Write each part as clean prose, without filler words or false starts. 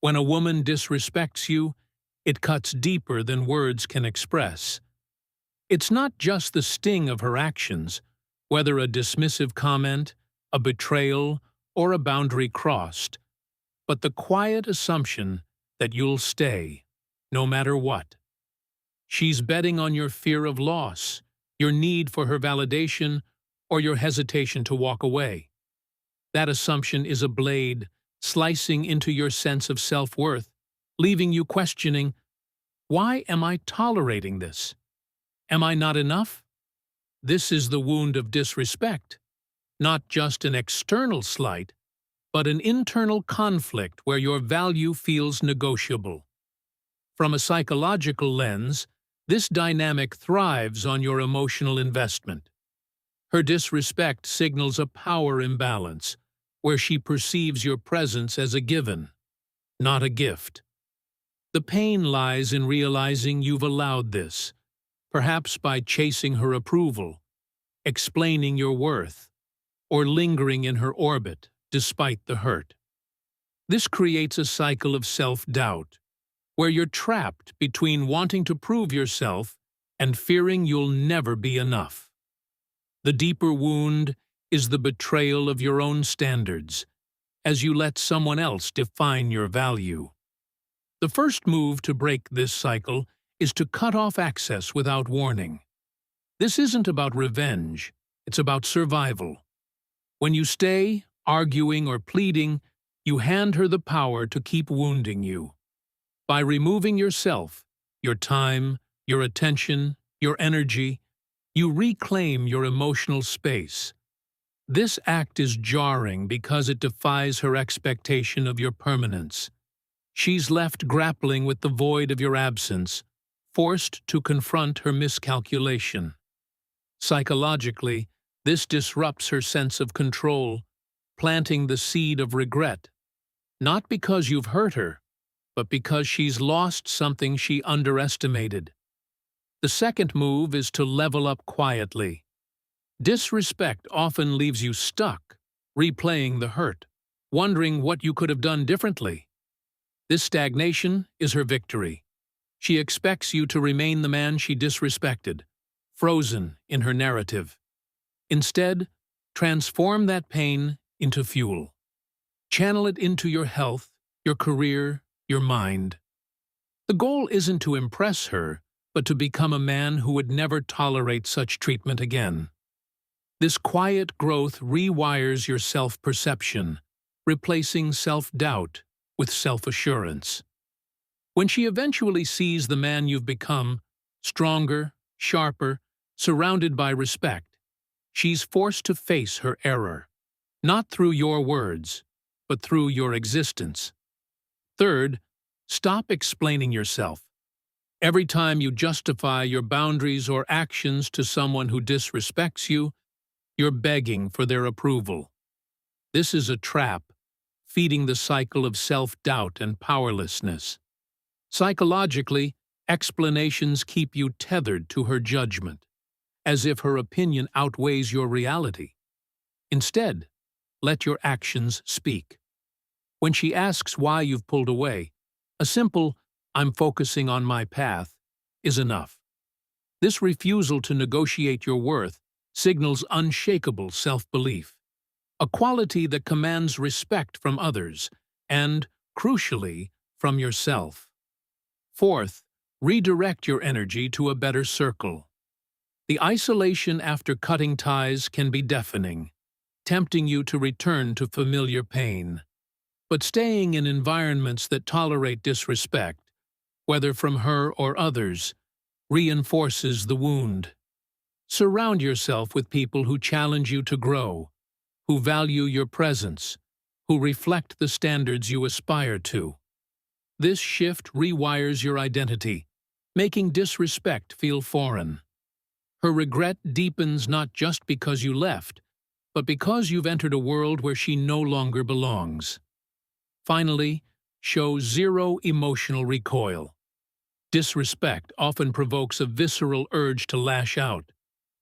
When a woman disrespects you, it cuts deeper than words can express. It's not just the sting of her actions, whether a dismissive comment, a betrayal, or a boundary crossed, but the quiet assumption that you'll stay, no matter what. She's betting on your fear of loss, your need for her validation, or your hesitation to walk away. That assumption is a blade slicing into your sense of self-worth, leaving you questioning, why am I tolerating this? Am I not enough? This is the wound of disrespect, not just an external slight, but an internal conflict where your value feels negotiable. From a psychological lens, this dynamic thrives on your emotional investment. Her disrespect signals a power imbalance, where she perceives your presence as a given, not a gift. The pain lies in realizing you've allowed this, perhaps by chasing her approval, explaining your worth, or lingering in her orbit despite the hurt. This creates a cycle of self-doubt, where you're trapped between wanting to prove yourself and fearing you'll never be enough. The deeper wound is the betrayal of your own standards, as you let someone else define your value. The first move to break this cycle is to cut off access without warning. This isn't about revenge, it's about survival. When you stay, arguing or pleading, you hand her the power to keep wounding you. By removing yourself, your time, your attention, your energy, you reclaim your emotional space. This act is jarring because it defies her expectation of your permanence. She's left grappling with the void of your absence, forced to confront her miscalculation. Psychologically, this disrupts her sense of control, planting the seed of regret, not because you've hurt her, but because she's lost something she underestimated. The second move is to level up quietly. Disrespect often leaves you stuck, replaying the hurt, wondering what you could have done differently. This stagnation is her victory. She expects you to remain the man she disrespected, frozen in her narrative. Instead, transform that pain into fuel. Channel it into your health, your career, your mind. The goal isn't to impress her, but to become a man who would never tolerate such treatment again. This quiet growth rewires your self-perception, replacing self-doubt with self-assurance. When she eventually sees the man you've become, stronger, sharper, surrounded by respect, she's forced to face her error, not through your words, but through your existence. Third, stop explaining yourself. Every time you justify your boundaries or actions to someone who disrespects you, you're begging for their approval. This is a trap, feeding the cycle of self-doubt and powerlessness. Psychologically, explanations keep you tethered to her judgment, as if her opinion outweighs your reality. Instead, let your actions speak. When she asks why you've pulled away, a simple, "I'm focusing on my path," is enough. This refusal to negotiate your worth signals unshakable self-belief, a quality that commands respect from others and, crucially, from yourself. Fourth, redirect your energy to a better circle. The isolation after cutting ties can be deafening, tempting you to return to familiar pain. But staying in environments that tolerate disrespect, whether from her or others, reinforces the wound. Surround yourself with people who challenge you to grow, who value your presence, who reflect the standards you aspire to. This shift rewires your identity, making disrespect feel foreign. Her regret deepens not just because you left, but because you've entered a world where she no longer belongs. Finally, show zero emotional recoil. Disrespect often provokes a visceral urge to lash out,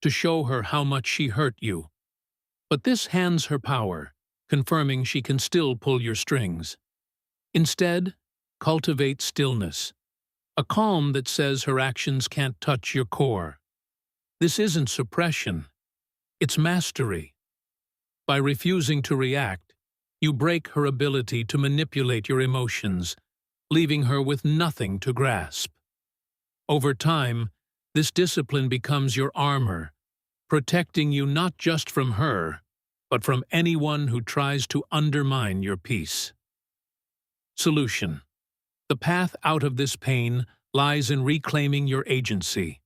to show her how much she hurt you. But this hands her power, confirming she can still pull your strings. Instead, Cultivate stillness, a calm that says her actions can't touch your core. This isn't suppression, it's mastery. By refusing to react, you break her ability to manipulate your emotions, leaving her with nothing to grasp. Over time, this discipline becomes your armor, protecting you not just from her, but from anyone who tries to undermine your peace. Solution: the path out of this pain lies in reclaiming your agency.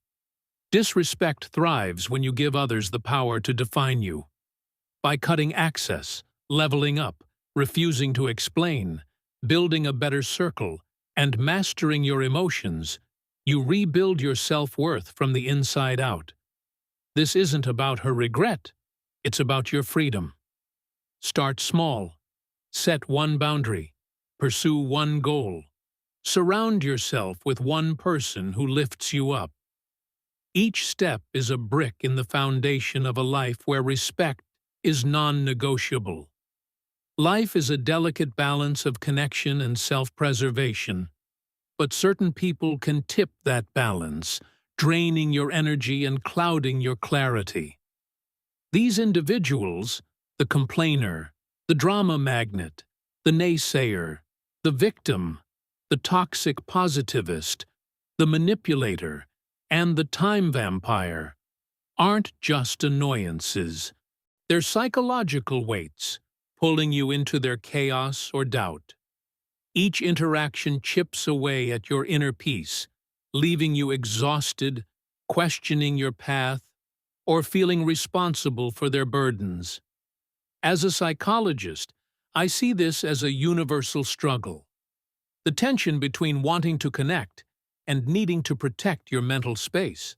Disrespect thrives when you give others the power to define you. By cutting access, leveling up, refusing to explain, building a better circle, and mastering your emotions, you rebuild your self-worth from the inside out. This isn't about her regret, it's about your freedom. Start small. Set one boundary. Pursue one goal. Surround yourself with one person who lifts you up. Each step is a brick in the foundation of a life where respect is non-negotiable. Life is a delicate balance of connection and self-preservation, but certain people can tip that balance, draining your energy and clouding your clarity. These individuals, the complainer, the drama magnet, the naysayer, the victim, the toxic positivist, the manipulator, and the time vampire, aren't just annoyances. They're psychological weights, pulling you into their chaos or doubt. Each interaction chips away at your inner peace, leaving you exhausted, questioning your path, or feeling responsible for their burdens. As a psychologist, I see this as a universal struggle. The tension between wanting to connect and needing to protect your mental space.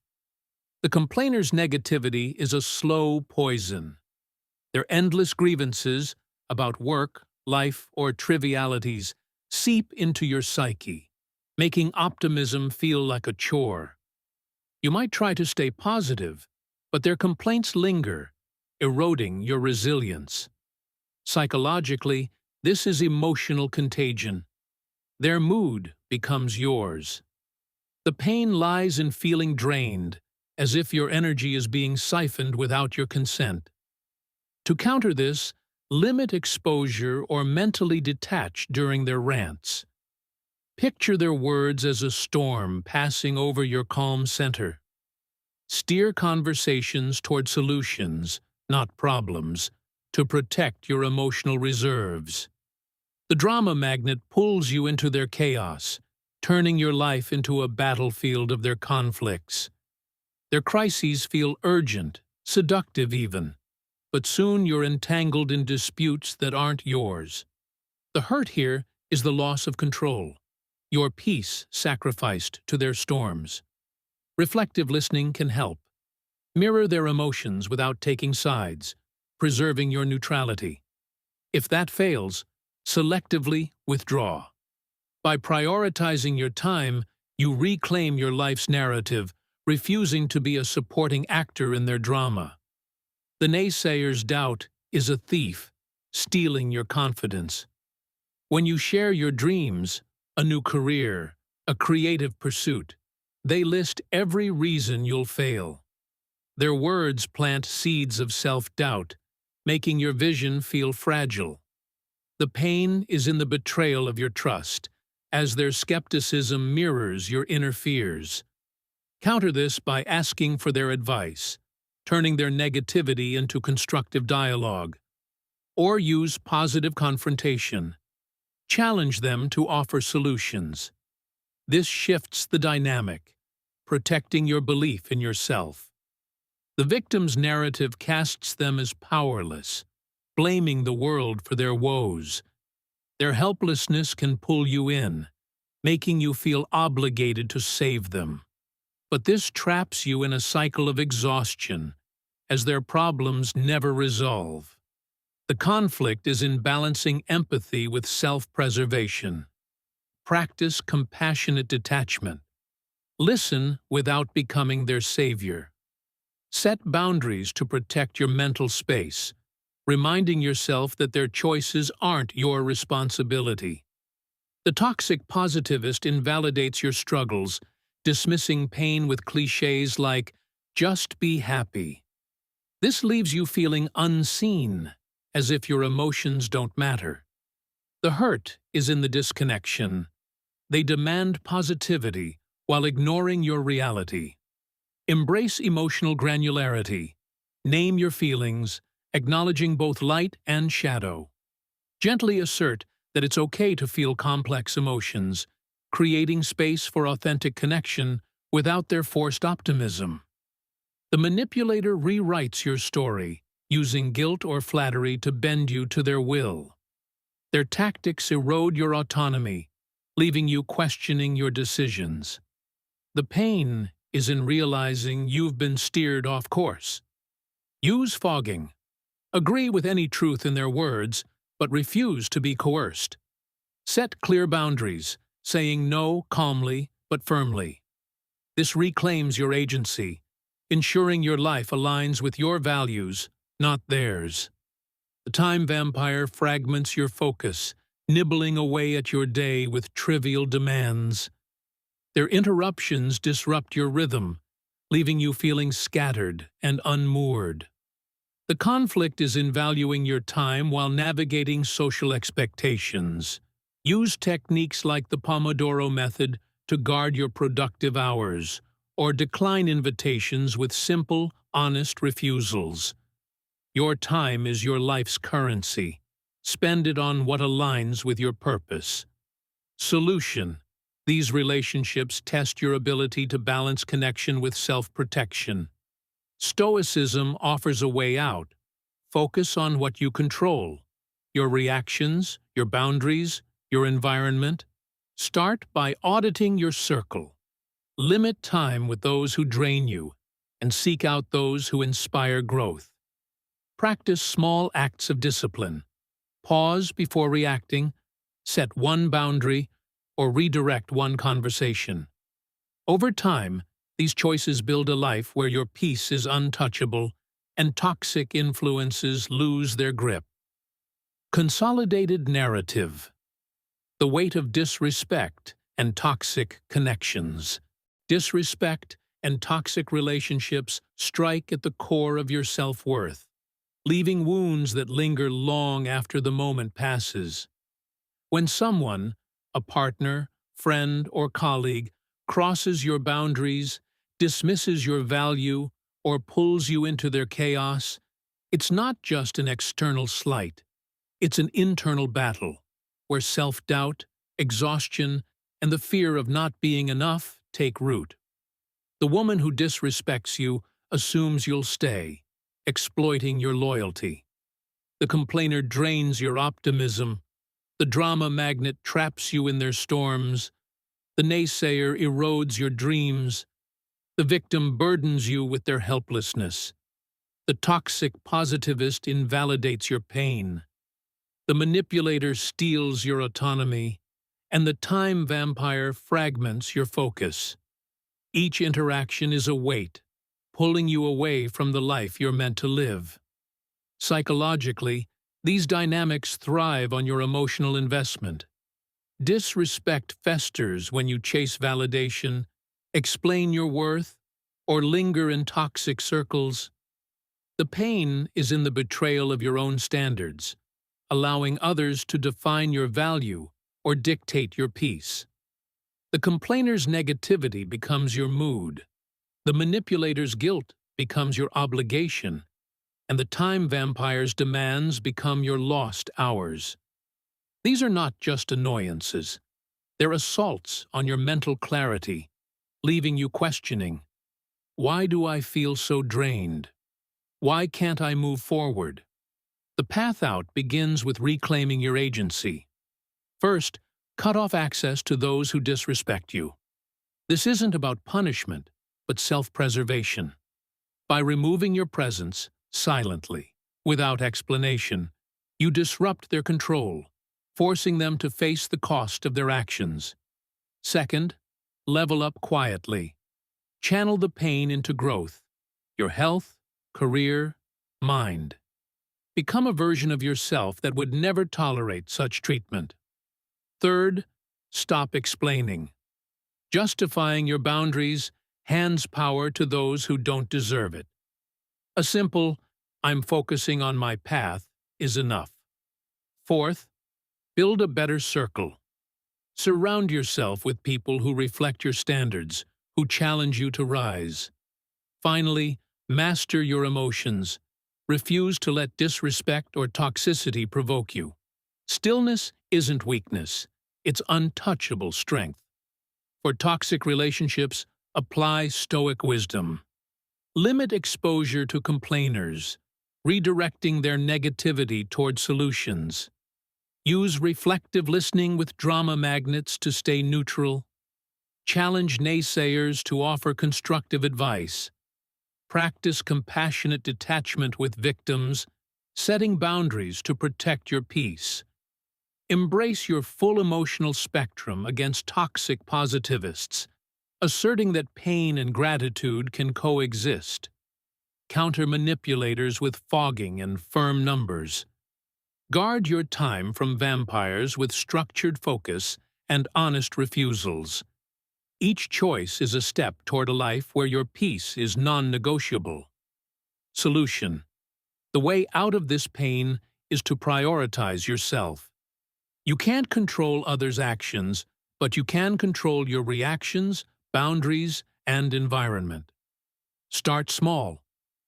The complainer's negativity is a slow poison. Their endless grievances about work, life, or trivialities seep into your psyche, making optimism feel like a chore. You might try to stay positive, but their complaints linger, eroding your resilience. Psychologically, this is emotional contagion. Their mood becomes yours. The pain lies in feeling drained, as if your energy is being siphoned without your consent. To counter this, limit exposure or mentally detach during their rants. Picture their words as a storm passing over your calm center. Steer conversations toward solutions, not problems, to protect your emotional reserves. The drama magnet pulls you into their chaos, turning your life into a battlefield of their conflicts. Their crises feel urgent, seductive even, but soon you're entangled in disputes that aren't yours. The hurt here is the loss of control, your peace sacrificed to their storms. Reflective listening can help. Mirror their emotions without taking sides, preserving your neutrality. If that fails, selectively withdraw. By prioritizing your time, you reclaim your life's narrative, refusing to be a supporting actor in their drama. The naysayer's doubt is a thief, stealing your confidence. When you share your dreams, a new career, a creative pursuit, they list every reason you'll fail. Their words plant seeds of self-doubt, making your vision feel fragile. The pain is in the betrayal of your trust, as their skepticism mirrors your inner fears. Counter this by asking for their advice, turning their negativity into constructive dialogue. Or use positive confrontation. Challenge them to offer solutions. This shifts the dynamic, protecting your belief in yourself. The victim's narrative casts them as powerless, blaming the world for their woes. Their helplessness can pull you in, making you feel obligated to save them. But this traps you in a cycle of exhaustion, as their problems never resolve. The conflict is in balancing empathy with self-preservation. Practice compassionate detachment. Listen without becoming their savior. Set boundaries to protect your mental space, reminding yourself that their choices aren't your responsibility. The toxic positivist invalidates your struggles, dismissing pain with cliches like, "just be happy." This leaves you feeling unseen, as if your emotions don't matter. The hurt is in the disconnection. They demand positivity while ignoring your reality. Embrace emotional granularity. Name your feelings, acknowledging both light and shadow. Gently assert that it's okay to feel complex emotions, creating space for authentic connection without their forced optimism. The manipulator rewrites your story, using guilt or flattery to bend you to their will. Their tactics erode your autonomy, leaving you questioning your decisions. The pain is in realizing you've been steered off course. Use fogging. Agree with any truth in their words, but refuse to be coerced. Set clear boundaries, saying no calmly but firmly. This reclaims your agency, ensuring your life aligns with your values, not theirs. The time vampire fragments your focus, nibbling away at your day with trivial demands. Their interruptions disrupt your rhythm, leaving you feeling scattered and unmoored. The conflict is in valuing your time while navigating social expectations. Use techniques like the Pomodoro method to guard your productive hours, or decline invitations with simple, honest refusals. Your time is your life's currency. Spend it on what aligns with your purpose. Solution: these relationships test your ability to balance connection with self-protection. Stoicism offers a way out. Focus on what you control: your reactions, your boundaries, your environment. Start by auditing your circle. Limit time with those who drain you, and seek out those who inspire growth. Practice small acts of discipline. Pause before reacting, set one boundary, or redirect one conversation. Over time, these choices build a life where your peace is untouchable and toxic influences lose their grip. Consolidated narrative. The weight of disrespect and toxic connections. Disrespect and toxic relationships strike at the core of your self-worth, leaving wounds that linger long after the moment passes. When someone, a partner, friend, or colleague, crosses your boundaries, dismisses your value, or pulls you into their chaos, it's not just an external slight. It's an internal battle, where self-doubt, exhaustion, and the fear of not being enough take root. The woman who disrespects you assumes you'll stay, exploiting your loyalty. The complainer drains your optimism. The drama magnet traps you in their storms. The naysayer erodes your dreams. The victim burdens you with their helplessness. The toxic positivist invalidates your pain. The manipulator steals your autonomy, and the time vampire fragments your focus. Each interaction is a weight, pulling you away from the life you're meant to live. Psychologically, these dynamics thrive on your emotional investment. Disrespect festers when you chase validation, explain your worth, or linger in toxic circles. The pain is in the betrayal of your own standards, allowing others to define your value or dictate your peace. The complainer's negativity becomes your mood. The manipulator's guilt becomes your obligation, and the time vampire's demands become your lost hours. These are not just annoyances. They're assaults on your mental clarity, leaving you questioning, why do I feel so drained? Why can't I move forward? The path out begins with reclaiming your agency. First, cut off access to those who disrespect you. This isn't about punishment, but self-preservation. By removing your presence silently, without explanation, you disrupt their control, forcing them to face the cost of their actions. Second, level up quietly. Channel the pain into growth, your health, career, mind. Become a version of yourself that would never tolerate such treatment. Third, Stop explaining. Justifying your boundaries hands power to those who don't deserve it. A simple, "I'm focusing on my path," is enough. Fourth, build a better circle. Surround yourself with people who reflect your standards, who challenge you to rise. Finally, master your emotions. Refuse to let disrespect or toxicity provoke you. Stillness isn't weakness, it's untouchable strength. For toxic relationships, apply Stoic wisdom. Limit exposure to complainers, redirecting their negativity toward solutions. Use reflective listening with drama magnets to stay neutral. Challenge naysayers to offer constructive advice. Practice compassionate detachment with victims, setting boundaries to protect your peace. Embrace your full emotional spectrum against toxic positivists, asserting that pain and gratitude can coexist. Counter manipulators with fogging and firm numbers. Guard your time from vampires with structured focus and honest refusals. Each choice is a step toward a life where your peace is non-negotiable. Solution: the way out of this pain is to prioritize yourself. You can't control others' actions, but you can control your reactions, boundaries, and environment. Start small.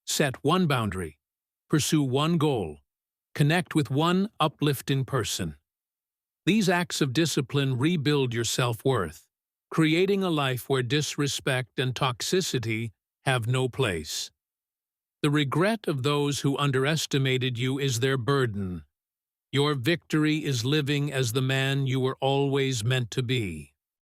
Set one boundary. Pursue one goal. Connect with one uplifting person. These acts of discipline rebuild your self-worth, creating a life where disrespect and toxicity have no place. The regret of those who underestimated you is their burden. Your victory is living as the man you were always meant to be.